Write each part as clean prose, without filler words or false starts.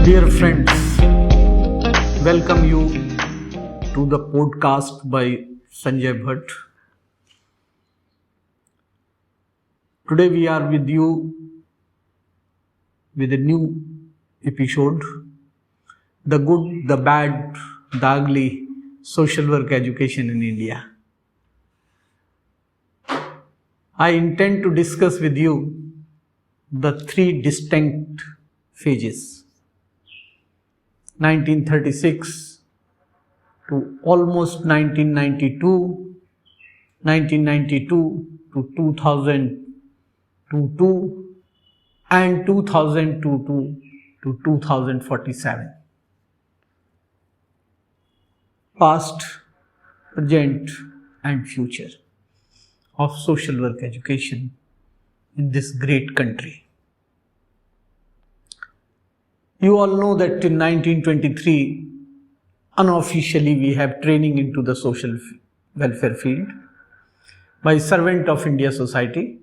Dear friends, welcome you to the podcast by Sanjay Bhatt. Today we are with you with a new episode, The Good, the Bad, the Ugly, Social Work Education in India. I intend to discuss with you the three distinct phases. 1936 to almost 1992, 1992 to 2002, and 2002 to 2047. Past, present, and future of social work education in this great country. You all know that in 1923, unofficially we have training into the social welfare field by Servant of India Society,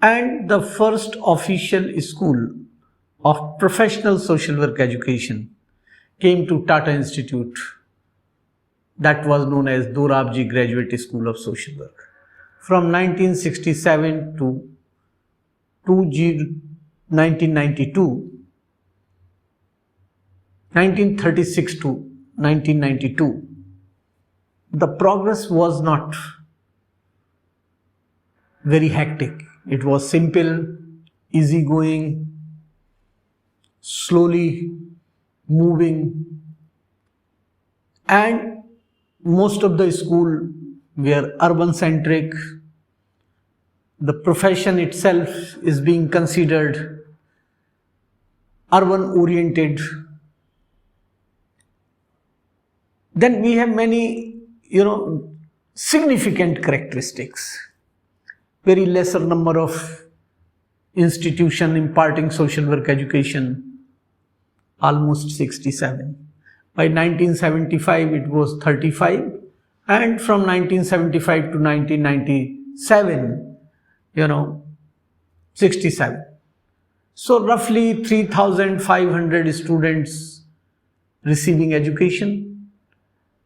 and the first official school of professional social work education came to Tata Institute, that was known as Dorabji Graduate School of Social Work. From 1967 to 1936 to 1992, the progress was not very hectic. It was simple, easygoing, slowly moving, and most of the school were urban centric. The profession itself is being considered urban oriented. Then we have many, significant characteristics. Very lesser number of institutions imparting social work education, almost 67. By 1975, it was 35. And from 1975 to 1997, 67. So roughly 3,500 students receiving education,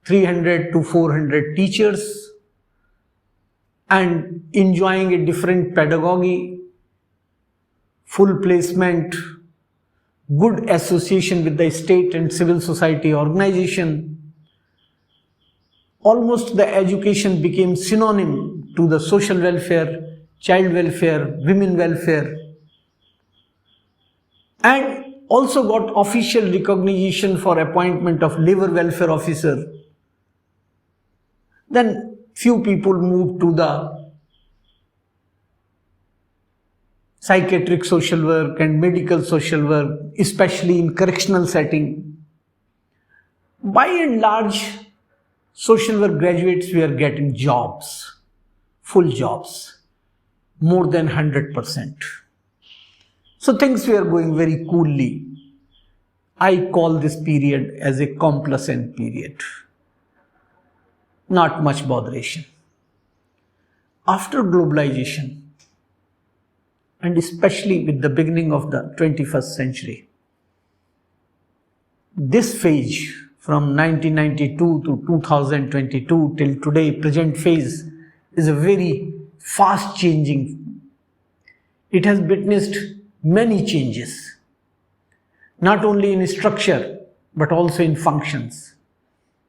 300 to 400 teachers, and enjoying a different pedagogy, full placement, good association with the state and civil society organization. Almost the education became synonym to the social welfare, child welfare, women welfare, and also got official recognition for appointment of labor welfare officer. Then few people moved to the psychiatric social work and medical social work, especially in correctional setting. By and large, social work graduates were getting jobs, full jobs, more than 100%. So things were going very coolly. I call this period as a complacent period. Not much botheration. After globalization, and especially with the beginning of the 21st century, this phase from 1992 to 2022 till today, present phase, is a very fast changing. It has witnessed many changes, not only in structure, but also in functions.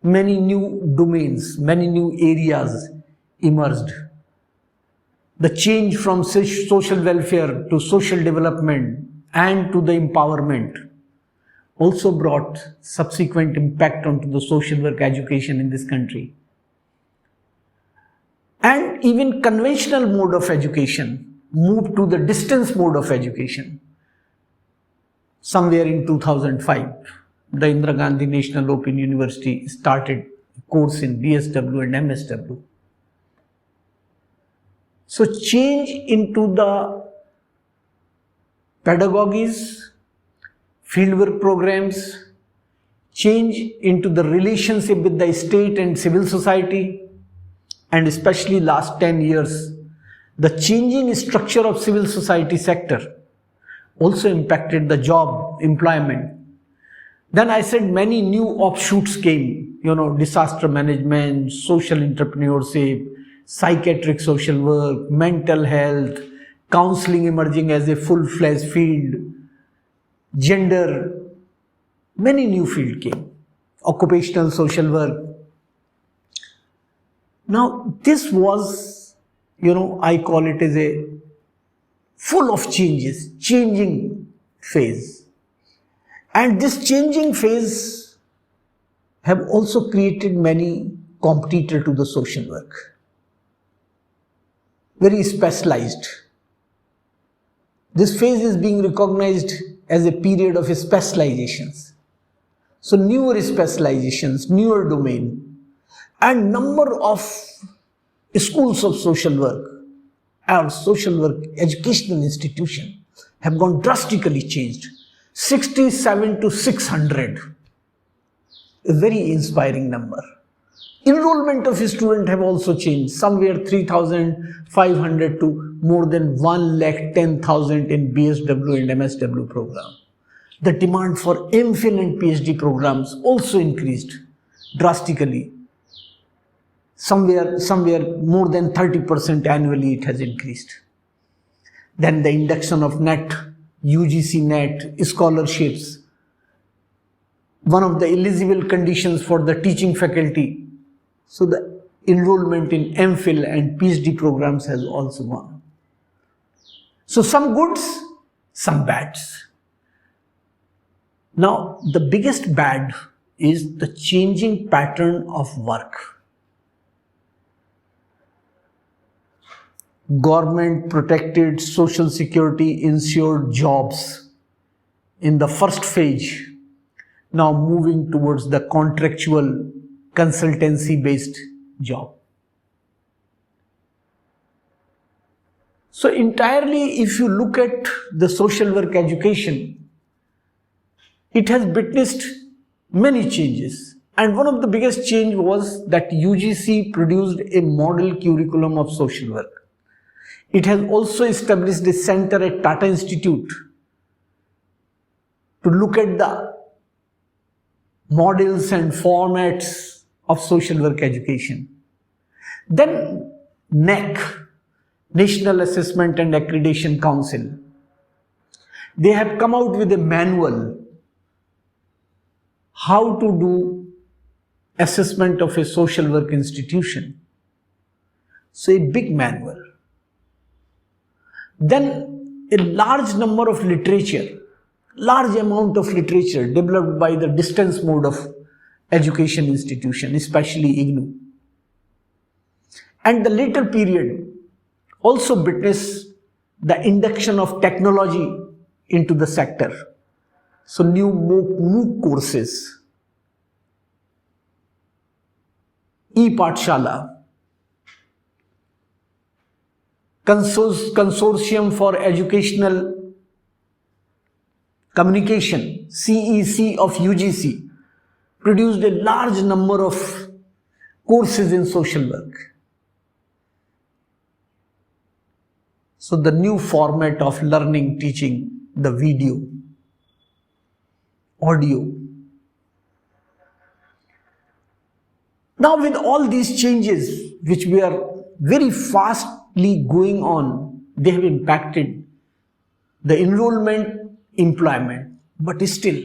Many new domains, many new areas emerged. The change from social welfare to social development and to the empowerment also brought subsequent impact onto the social work education in this country. And even conventional mode of education moved to the distance mode of education. Somewhere in 2005, the Indira Gandhi National Open University started a course in BSW and MSW. So change into the pedagogies, fieldwork programs, change into the relationship with the state and civil society, and especially last 10 years, the changing structure of civil society sector also impacted the job employment. Then I said many new offshoots came, disaster management, social entrepreneurship, psychiatric social work, mental health, counseling emerging as a full-fledged field, gender, many new fields came, occupational social work. Now this was, I call it as a full of changes, changing phase. And this changing phase have also created many competitors to the social work. Very specialized. This phase is being recognized as a period of specializations. So newer specializations, newer domain, and number of schools of social work or social work educational institution have gone drastically changed. 67 to 600, a very inspiring number. Enrollment of students have also changed, somewhere 3,500 to more than 110,000 in BSW and MSW program. The demand for MPhil and PhD programs also increased drastically. Somewhere more than 30% annually it has increased. Then the induction of NET, UGC NET, scholarships. One of the eligible conditions for the teaching faculty. So the enrollment in MPhil and PhD programs has also gone. So some goods, some bads. Now the biggest bad is the changing pattern of work. Government protected social security insured jobs in the first phase, now moving towards the contractual consultancy based job. So entirely, if you look at the social work education, it has witnessed many changes. And one of the biggest change was that UGC produced a model curriculum of social work. It has also established a center at Tata Institute to look at the models and formats of social work education. Then NAAC, National Assessment and Accreditation Council, they have come out with a manual how to do assessment of a social work institution. So a big manual. Then a large number of literature, large amount of literature developed by the distance mode of education institution, especially IGNOU. And the later period also witnessed the induction of technology into the sector. So new MOOC courses, e-Pathshala, Consortium for Educational Communication, CEC of UGC, produced a large number of courses in social work. So the new format of learning, teaching, the video, audio. Now with all these changes which we are very fastly going on, they have impacted the enrollment, employment, but still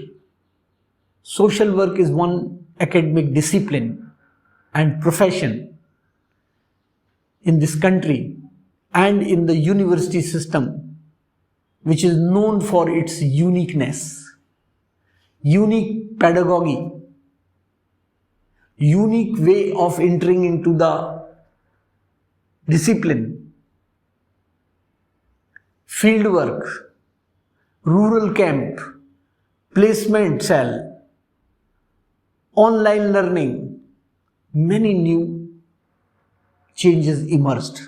social work is one academic discipline and profession in this country and in the university system which is known for its uniqueness, unique pedagogy, unique way of entering into the discipline, field work, rural camp, placement cell, online learning, many new changes emerged.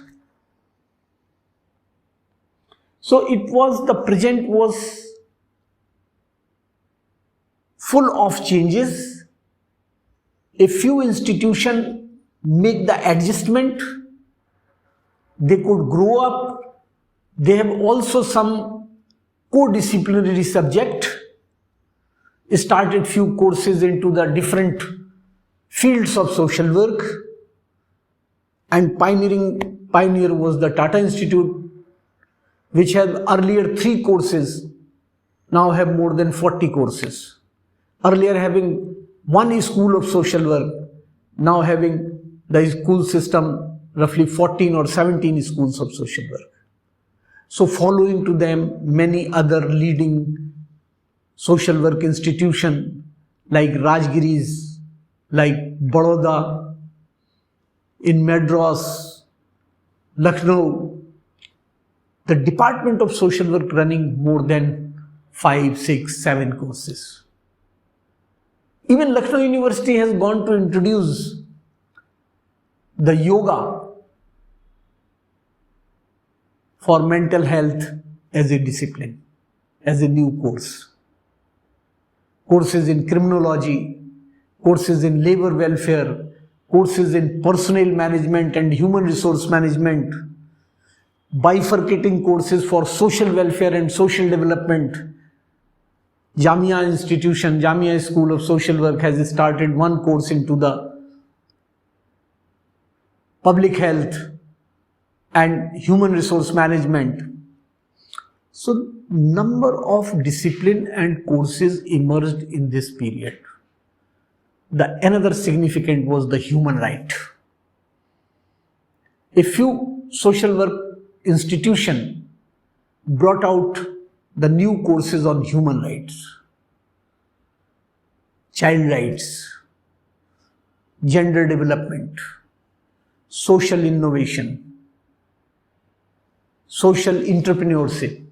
So the present was full of changes. A few institutions make the adjustment, they could grow up, they have also some co-disciplinary subject, started few courses into the different fields of social work, and pioneer was the Tata Institute, which had earlier 3 courses, now have more than 40 courses. Earlier having 1 school of social work, now having the school system roughly 14 or 17 schools of social work. So following to them many other leading social work institutions like Rajgiri's, like Baroda, in Madras, Lucknow, the Department of Social Work running more than 5, 6, 7 courses. Even Lucknow University has gone to introduce the yoga for mental health as a discipline, as a new course. Courses in criminology, courses in labor welfare, courses in personnel management and human resource management, bifurcating courses for social welfare and social development. Jamia institution, Jamia School of Social Work has started 1 course into the public health and human resource management. So, number of discipline and courses emerged in this period. Another significant was the human right. A few social work institutions brought out the new courses on human rights, child rights, gender development, social innovation, social entrepreneurship.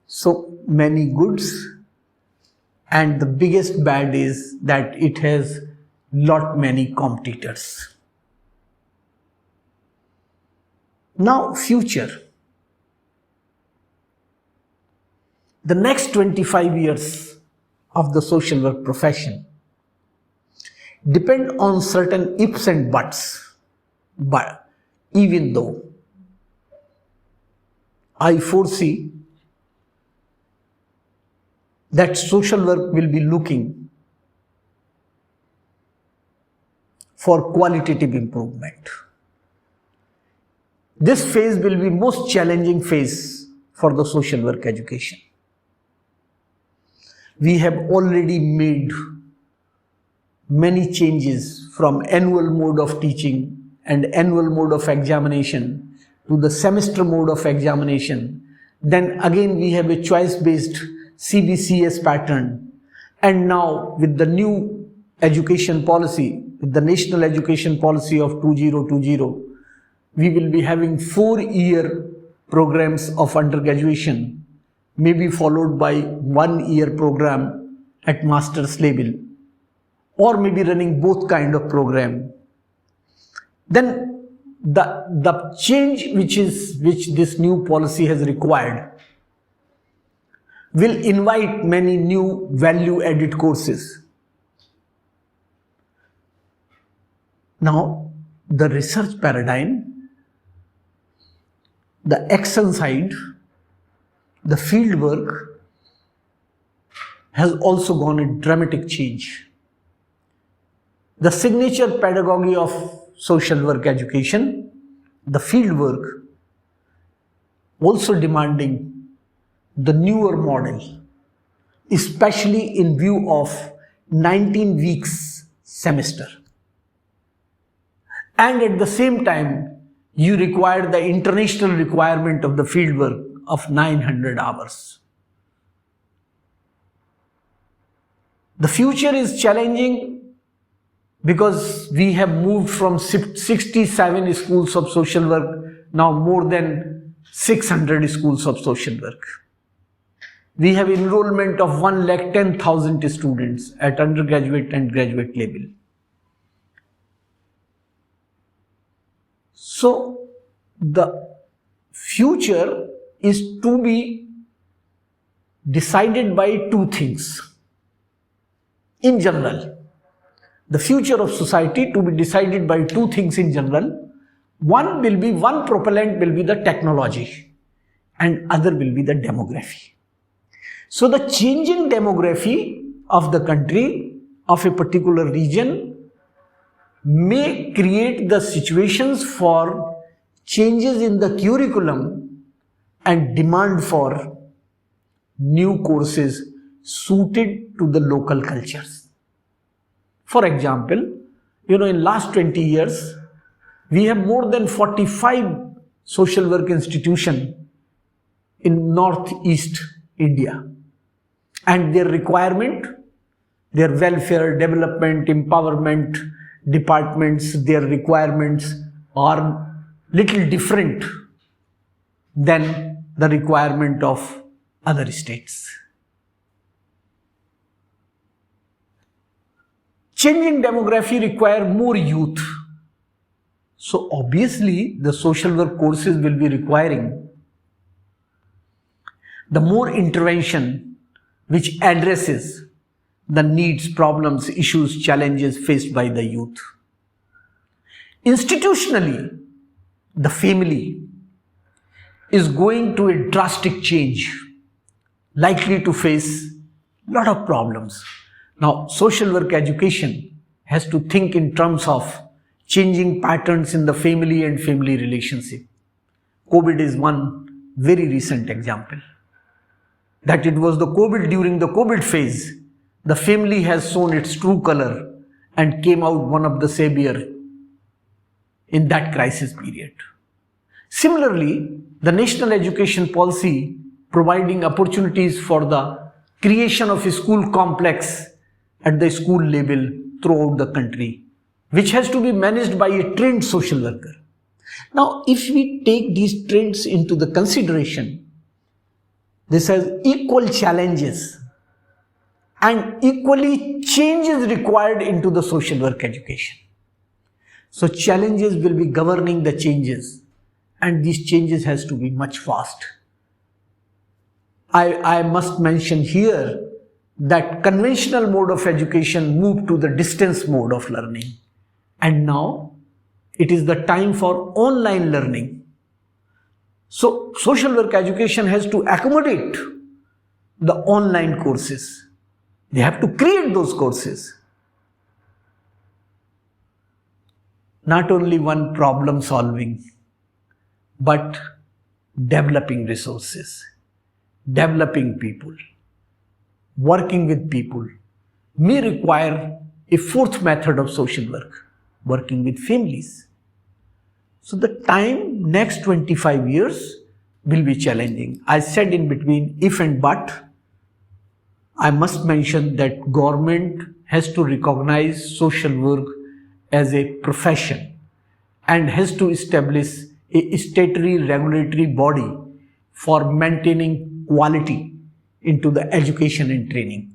So many goods, and the biggest bad is that it has lot many competitors. Now future. The next 25 years of the social work profession depend on certain ifs and buts. But even though I foresee that social work will be looking for qualitative improvement. This phase will be most challenging phase for the social work education. We have already made many changes from annual mode of teaching and annual mode of examination to the semester mode of examination. Then again we have a choice-based CBCS pattern, and now with the new education policy, with the National Education Policy of 2020, we will be having 4-year programs of undergraduation, maybe followed by 1-year program at master's level, or maybe running both kind of program. Then the change which this new policy has required will invite many new value-added courses. Now, the research paradigm, the action side, the field work has also gone a dramatic change. The signature pedagogy of social work education, the field work, also demanding the newer model, especially in view of 19 weeks semester. And at the same time, you require the international requirement of the field work of 900 hours. The future is challenging because we have moved from 67 schools of social work, now more than 600 schools of social work. We have enrollment of 110,000 students at undergraduate and graduate level. So, the future is to be decided by 2 things. In general, the future of society to be decided by 2 things in general. One propellant will be the technology, and other will be the demography. So the changing demography of the country, of a particular region, may create the situations for changes in the curriculum and demand for new courses suited to the local cultures. For example, in last 20 years, we have more than 45 social work institutions in northeast India, and their requirement, their welfare, development, empowerment departments, their requirements are little different than the requirement of other states. Changing demography require more youth. So obviously the social work courses will be requiring the more intervention which addresses the needs, problems, issues, challenges faced by the youth. Institutionally, the family is going to a drastic change, likely to face a lot of problems. Now, social work education has to think in terms of changing patterns in the family and family relationship. COVID is one very recent example. That it was the COVID, during the COVID phase, the family has shown its true color and came out one of the savior in that crisis period. Similarly, the national education policy providing opportunities for the creation of a school complex at the school level throughout the country, which has to be managed by a trained social worker. Now, if we take these trends into the consideration, this has equal challenges and equally changes required into the social work education. So challenges will be governing the changes, and these changes has to be much fast. I must mention here that conventional mode of education moved to the distance mode of learning, and now it is the time for online learning. So social work education has to accommodate the online courses. They have to create those courses. Not only one problem solving, but developing resources, developing people, working with people may require a fourth method of social work, working with families. So the time next 25 years will be challenging. I said in between if and but, I must mention that government has to recognize social work as a profession and has to establish a statutory regulatory body for maintaining quality into the education and training.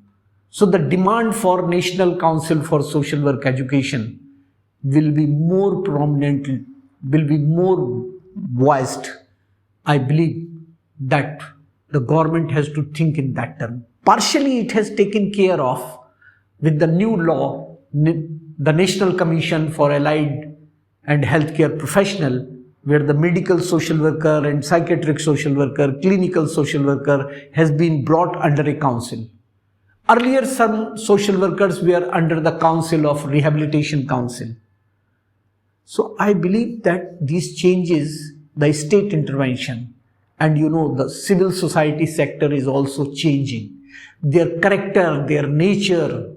So the demand for National Council for Social Work Education will be more prominent, will be more voiced. I believe that the government has to think in that term. Partially it has taken care of with the new law, the National Commission for Allied and Healthcare Professional, where the medical social worker and psychiatric social worker, clinical social worker has been brought under a council. Earlier, some social workers were under the council of Rehabilitation Council. So I believe that these changes, the state intervention, and the civil society sector is also changing. Their character, their nature,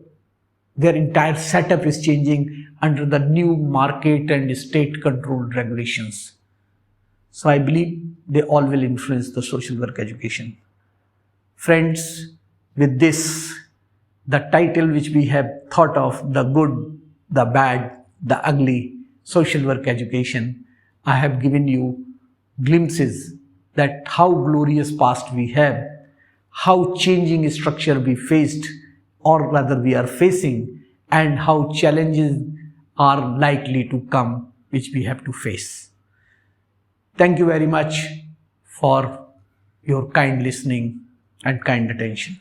their entire setup is changing under the new market and state controlled regulations. So I believe they all will influence the social work education. Friends, with this, the title which we have thought of, the good, the bad, the ugly, social work education, I have given you glimpses that how glorious past we have, how changing structure we faced, or rather we are facing, and how challenges are likely to come which we have to face. Thank you very much for your kind listening and kind attention.